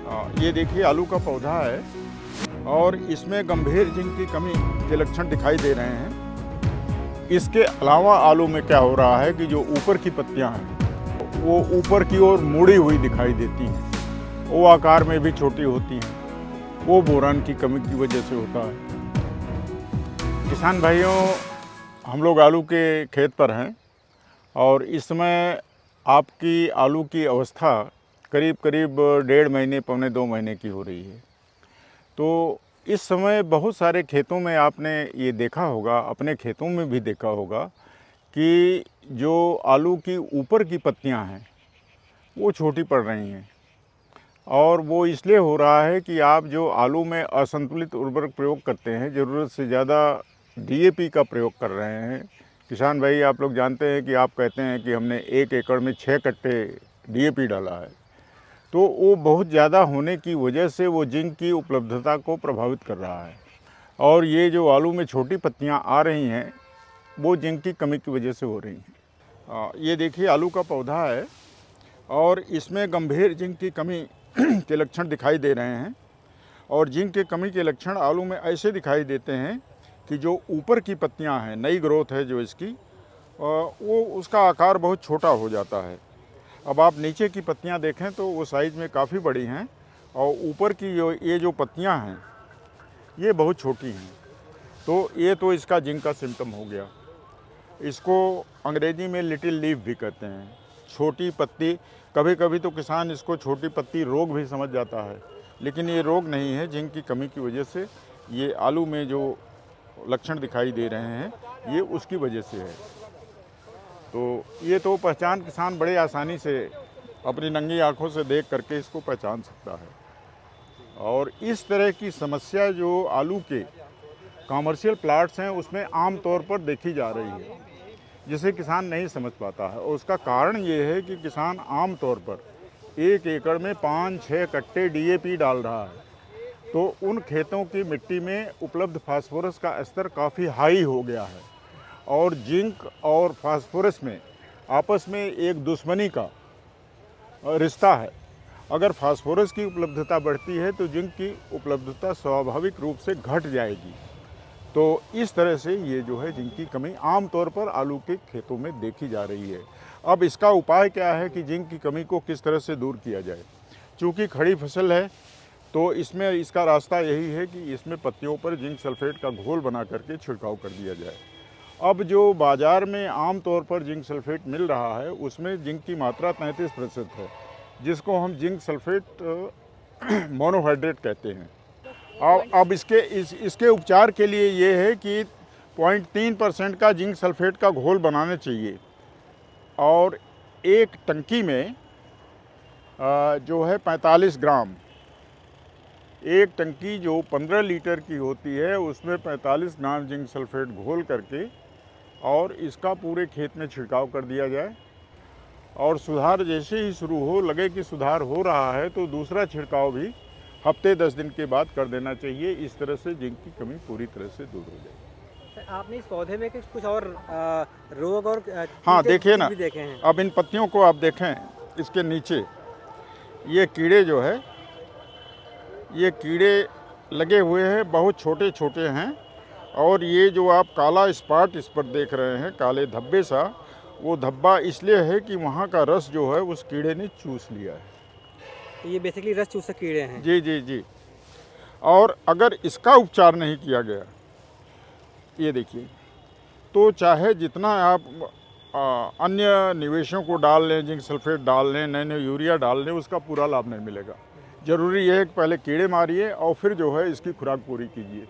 ये देखिए आलू का पौधा है और इसमें गंभीर जिंक की कमी के लक्षण दिखाई दे रहे हैं। इसके अलावा आलू में क्या हो रहा है कि जो ऊपर की पत्तियां हैं वो ऊपर की ओर मुड़ी हुई दिखाई देती हैं, वो आकार में भी छोटी होती हैं। वो बोरान की कमी की वजह से होता है। किसान भाइयों, हम लोग आलू के खेत पर हैं और इस समय आपकी आलू की अवस्था करीब करीब 1.5 महीने पौने 2 महीने की हो रही है। तो इस समय बहुत सारे खेतों में आपने ये देखा होगा, अपने खेतों में भी देखा होगा कि जो आलू की ऊपर की पत्तियां हैं वो छोटी पड़ रही हैं। और वो इसलिए हो रहा है कि आप जो आलू में असंतुलित उर्वरक प्रयोग करते हैं, ज़रूरत से ज़्यादा डीएपी का प्रयोग कर रहे हैं। किसान भाई, आप लोग जानते हैं कि आप कहते हैं कि हमने 1 एकड़ में 6 कट्टे डीएपी डाला है, तो वो बहुत ज़्यादा होने की वजह से वो जिंक की उपलब्धता को प्रभावित कर रहा है। और ये जो आलू में छोटी पत्तियां आ रही हैं वो जिंक की कमी की वजह से हो रही हैं। ये देखिए आलू का पौधा है और इसमें गंभीर जिंक की कमी के लक्षण दिखाई दे रहे हैं। और जिंक की कमी के लक्षण आलू में ऐसे दिखाई देते हैं कि जो ऊपर की पत्तियां हैं, नई ग्रोथ है जो इसकी, वो उसका आकार बहुत छोटा हो जाता है। अब आप नीचे की पत्तियां देखें तो वो साइज़ में काफ़ी बड़ी हैं और ऊपर की ये जो पत्तियां हैं ये बहुत छोटी हैं। तो ये तो इसका जिंक का सिम्टम हो गया। इसको अंग्रेजी में लिटिल लीफ भी कहते हैं, छोटी पत्ती। कभी कभी तो किसान इसको छोटी पत्ती रोग भी समझ जाता है, लेकिन ये रोग नहीं है। जिंक की कमी की वजह से ये आलू में जो लक्षण दिखाई दे रहे हैं ये उसकी वजह से है। तो ये तो पहचान किसान बड़े आसानी से अपनी नंगी आंखों से देख करके इसको पहचान सकता है। और इस तरह की समस्या जो आलू के कॉमर्शियल प्लाट्स हैं उसमें आम तौर पर देखी जा रही है, जिसे किसान नहीं समझ पाता है। और उसका कारण ये है कि किसान आम तौर पर 1 एकड़ में 5-6 कट्टे डीएपी डाल रहा है। तो उन खेतों की मिट्टी में उपलब्ध फास्फोरस का स्तर काफ़ी हाई हो गया है और जिंक और फास्फोरस में आपस में एक दुश्मनी का रिश्ता है। अगर फास्फोरस की उपलब्धता बढ़ती है तो जिंक की उपलब्धता स्वाभाविक रूप से घट जाएगी। तो इस तरह से ये जो है जिंक की कमी आमतौर पर आलू के खेतों में देखी जा रही है। अब इसका उपाय क्या है कि जिंक की कमी को किस तरह से दूर किया जाए। चूँकि खड़ी फसल है तो इसमें इसका रास्ता यही है कि इसमें पत्तियों पर जिंक सल्फेट का घोल बना करके छिड़काव कर दिया जाए। अब जो बाज़ार में आम तौर पर जिंक सल्फेट मिल रहा है उसमें जिंक की मात्रा 33% है, जिसको हम जिंक सल्फेट मोनोहाइड्रेट कहते हैं। अब इसके उपचार के लिए ये है कि 0.3% का जिंक सल्फेट का घोल बनाना चाहिए और एक टंकी में जो है 45 ग्राम, एक टंकी जो 15 लीटर की होती है उसमें 45 ग्राम जिंक सल्फेट घोल करके और इसका पूरे खेत में छिड़काव कर दिया जाए। और सुधार जैसे ही शुरू हो, लगे कि सुधार हो रहा है, तो दूसरा छिड़काव भी हफ्ते 10 दिन के बाद कर देना चाहिए। इस तरह से जिंक की कमी पूरी तरह से दूर हो जाएगी। आपने इस पौधे में कुछ और रोग और हाँ, देखिए ना, भी देखे हैं। अब इन पत्तियों को आप देखें, इसके नीचे ये कीड़े जो है, ये कीड़े लगे हुए हैं, बहुत छोटे छोटे हैं। और ये जो आप काला स्पॉट इस पर देख रहे हैं, काले धब्बे सा, वो धब्बा इसलिए है कि वहाँ का रस जो है उस कीड़े ने चूस लिया है। तो ये बेसिकली रस चूसक कीड़े हैं। जी जी जी। और अगर इसका उपचार नहीं किया गया, ये देखिए, तो चाहे जितना आप अन्य निवेशों को डाल लें, जिंक सल्फेट डाल लें, नए यूरिया डाल लें, उसका पूरा लाभ नहीं मिलेगा। ज़रूरी है कि पहले कीड़े मारिए और फिर जो है इसकी खुराक पूरी कीजिए।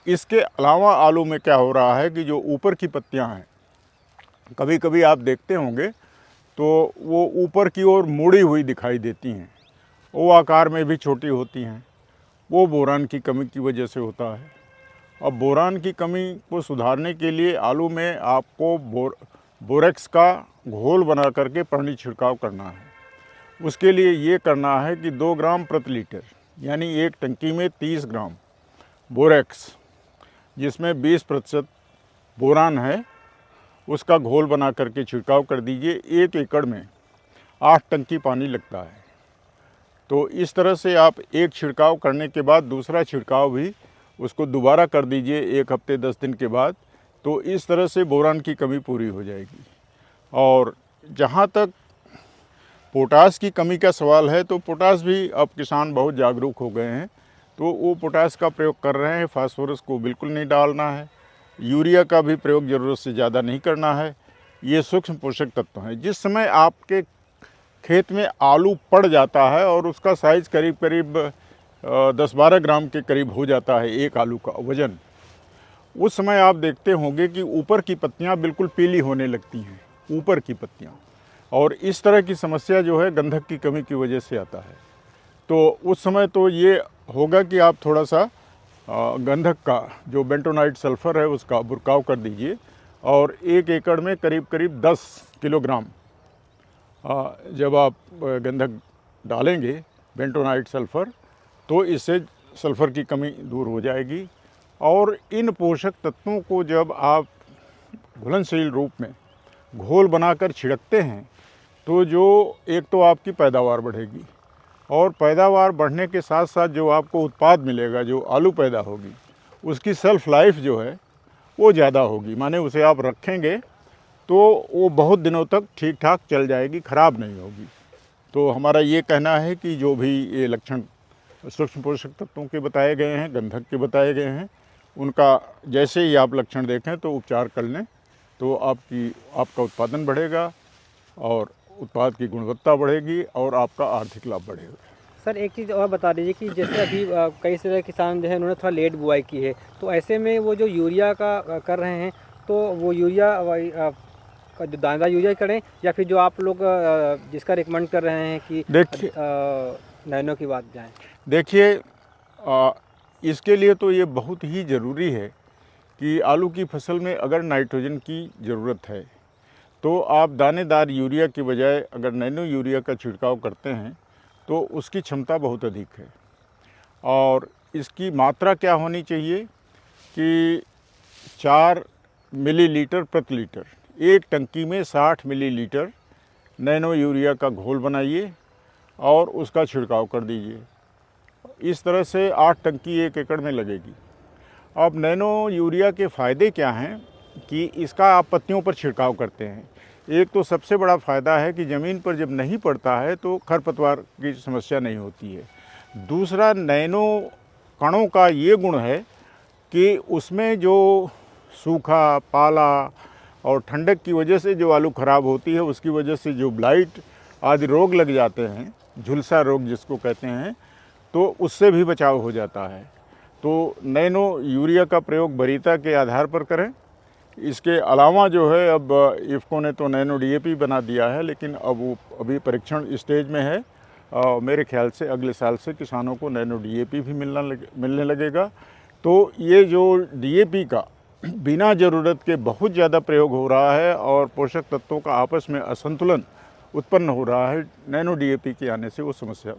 इसके अलावा आलू में क्या हो रहा है कि जो ऊपर की पत्तियां हैं, कभी कभी आप देखते होंगे तो वो ऊपर की ओर मुड़ी हुई दिखाई देती हैं, वो आकार में भी छोटी होती हैं। वो बोरान की कमी की वजह से होता है। अब बोरान की कमी को सुधारने के लिए आलू में आपको बोरेक्स का घोल बना करके पानी छिड़काव करना है। उसके लिए ये करना है कि 2 ग्राम प्रति लीटर, यानी एक टंकी में 30 ग्राम बोरेक्स, जिसमें 20% बोरान है, उसका घोल बना करके छिड़काव कर दीजिए। 1 एकड़ में 8 टंकी पानी लगता है। तो इस तरह से आप एक छिड़काव करने के बाद दूसरा छिड़काव भी उसको दोबारा कर दीजिए 1 हफ्ते 10 दिन के बाद, तो इस तरह से बोरान की कमी पूरी हो जाएगी। और जहाँ तक पोटास की कमी का सवाल है, तो पोटास भी अब किसान बहुत जागरूक हो गए हैं, तो वो पोटास का प्रयोग कर रहे हैं। फास्फोरस को बिल्कुल नहीं डालना है, यूरिया का भी प्रयोग ज़रूरत से ज़्यादा नहीं करना है। ये सूक्ष्म पोषक तत्व हैं। जिस समय आपके खेत में आलू पड़ जाता है और उसका साइज़ करीब करीब 10-12 ग्राम के करीब हो जाता है एक आलू का वज़न, उस समय आप देखते होंगे कि ऊपर की पत्तियां बिल्कुल पीली होने लगती हैं, ऊपर की पत्तियां। और इस तरह की समस्या जो है गंधक की कमी की वजह से आता है। तो उस समय तो ये होगा कि आप थोड़ा सा गंधक का जो बेंटोनाइट सल्फ़र है उसका बुरकाव कर दीजिए, और 1 एकड़ में करीब करीब 10 किलोग्राम जब आप गंधक डालेंगे बेंटोनाइट सल्फ़र, तो इससे सल्फ़र की कमी दूर हो जाएगी। और इन पोषक तत्वों को जब आप घुलनशील रूप में घोल बनाकर छिड़कते हैं, तो जो एक तो आपकी पैदावार बढ़ेगी, और पैदावार बढ़ने के साथ साथ जो आपको उत्पाद मिलेगा, जो आलू पैदा होगी, उसकी सेल्फ लाइफ जो है वो ज़्यादा होगी। माने उसे आप रखेंगे तो वो बहुत दिनों तक ठीक ठाक चल जाएगी, ख़राब नहीं होगी। तो हमारा ये कहना है कि जो भी ये लक्षण सूक्ष्म पोषक तत्वों के बताए गए हैं, गंधक के बताए गए हैं, उनका जैसे ही आप लक्षण देखें तो उपचार कर लें, तो आपका उत्पादन बढ़ेगा और उत्पाद की गुणवत्ता बढ़ेगी और आपका आर्थिक लाभ बढ़ेगा। सर एक चीज़ और बता दीजिए कि जैसे अभी कई सारे किसान जो है उन्होंने थोड़ा लेट बुआई की है, तो ऐसे में वो जो यूरिया का कर रहे हैं, तो वो यूरिया का जो दानेदार यूरिया करें, या फिर जो आप लोग जिसका रिकमेंड कर रहे हैं कि देखिए नैनो की बात जाएँ? देखिए इसके लिए तो ये बहुत ही ज़रूरी है कि आलू की फसल में अगर नाइट्रोजन की ज़रूरत है, तो आप दानेदार यूरिया की बजाय अगर नैनो यूरिया का छिड़काव करते हैं तो उसकी क्षमता बहुत अधिक है। और इसकी मात्रा क्या होनी चाहिए कि 4 मिलीलीटर प्रति लीटर, एक टंकी में 60 मिलीलीटर नैनो यूरिया का घोल बनाइए और उसका छिड़काव कर दीजिए। इस तरह से 8 टंकी 1 एकड़ में लगेगी। अब नैनो यूरिया के फ़ायदे क्या हैं कि इसका आप पत्तियों पर छिड़काव करते हैं। एक तो सबसे बड़ा फ़ायदा है कि ज़मीन पर जब नहीं पड़ता है तो खरपतवार की समस्या नहीं होती है। दूसरा, नैनो कणों का ये गुण है कि उसमें जो सूखा, पाला और ठंडक की वजह से जो आलू ख़राब होती है, उसकी वजह से जो ब्लाइट आदि रोग लग जाते हैं, झुलसा रोग जिसको कहते हैं, तो उससे भी बचाव हो जाता है। तो नैनो यूरिया का प्रयोग वरीयता के आधार पर करें। इसके अलावा जो है अब इफ़को ने तो नैनो डीएपी बना दिया है, लेकिन अब वो अभी परीक्षण स्टेज में है। मेरे ख्याल से अगले साल से किसानों को नैनो डीएपी भी मिलने लगेगा। तो ये जो डीएपी का बिना ज़रूरत के बहुत ज़्यादा प्रयोग हो रहा है और पोषक तत्वों का आपस में असंतुलन उत्पन्न हो रहा है, नैनो डीएपी के आने से वो समस्या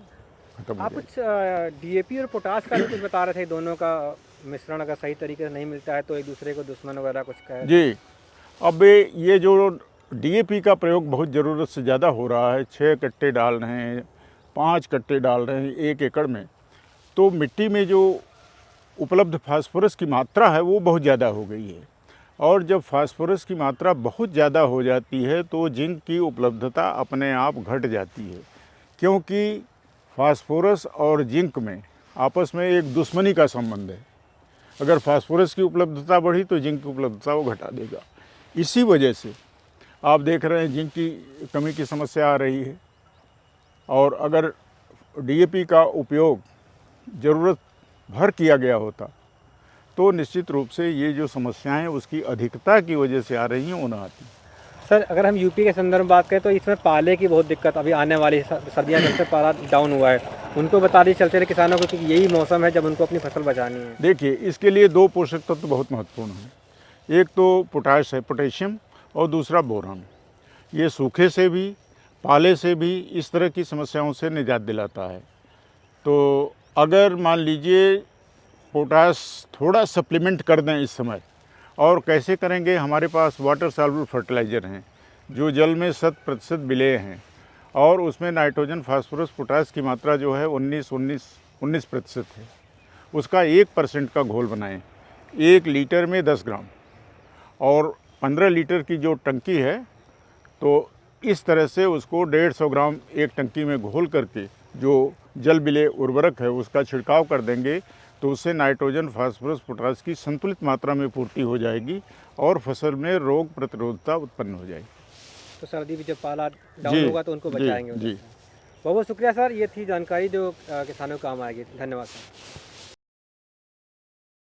खत्म हो आप जाएगी। कुछ डीएपी और पोटास का भी कुछ बता रहे थे, दोनों का मिश्रण अगर सही तरीके से नहीं मिलता है तो एक दूसरे को दुश्मन वगैरह कुछ कहे। जी, अब ये जो डीएपी का प्रयोग बहुत ज़रूरत से ज़्यादा हो रहा है, 6 कट्टे डाल रहे हैं, 5 कट्टे डाल रहे हैं 1 एकड़ में, तो मिट्टी में जो उपलब्ध फास्फोरस की मात्रा है वो बहुत ज़्यादा हो गई है। और जब फास्फोरस की मात्रा बहुत ज़्यादा हो जाती है तो जिंक की उपलब्धता अपने आप घट जाती है, क्योंकि फास्फोरस और जिंक में आपस में एक दुश्मनी का संबंध है। अगर फास्फोरस की उपलब्धता बढ़ी तो जिंक की उपलब्धता वो घटा देगा। इसी वजह से आप देख रहे हैं जिंक की कमी की समस्या आ रही है। और अगर डीएपी का उपयोग ज़रूरत भर किया गया होता तो निश्चित रूप से ये जो समस्याएं उसकी अधिकता की वजह से आ रही हैं वो ना आती। सर अगर हम यूपी के संदर्भ में बात करें तो इसमें पाले की बहुत दिक्कत अभी आने वाली सर्दियाँ जब से पाला डाउन हुआ है, उनको बता दी चलते रहे किसानों को कि यही मौसम है जब उनको अपनी फसल बचानी है। देखिए, इसके लिए 2 पोषक तत्व बहुत महत्वपूर्ण हैं। एक तो पोटाश है, पोटेशियम, और दूसरा बोरान। ये सूखे से भी, पाले से भी इस तरह की समस्याओं से निजात दिलाता है। तो अगर मान लीजिए पोटाश थोड़ा सप्लीमेंट कर दें इस समय, और कैसे करेंगे, हमारे पास वाटर सॉल्युबल फर्टिलाइज़र हैं जो जल में 100% विलेय हैं, और उसमें नाइट्रोजन, फास्फोरस, पोटास की मात्रा जो है 19% है। उसका 1% का घोल बनाएं 1 लीटर में 10 ग्राम, और 15 लीटर की जो टंकी है तो इस तरह से उसको 150 ग्राम एक टंकी में घोल करके जो जल विलेय उर्वरक है उसका छिड़काव कर देंगे, तो उससे नाइट्रोजन, फास्फोरस, पोटास की संतुलित मात्रा में पूर्ति हो जाएगी और फसल में रोग प्रतिरोधकता उत्पन्न हो जाएगी। तो सर्दी में जब पाला डाउन होगा तो उनको बचाएंगे। जी। बहुत बहुत शुक्रिया सर, ये थी जानकारी जो किसानों को काम आएगी। धन्यवाद सर।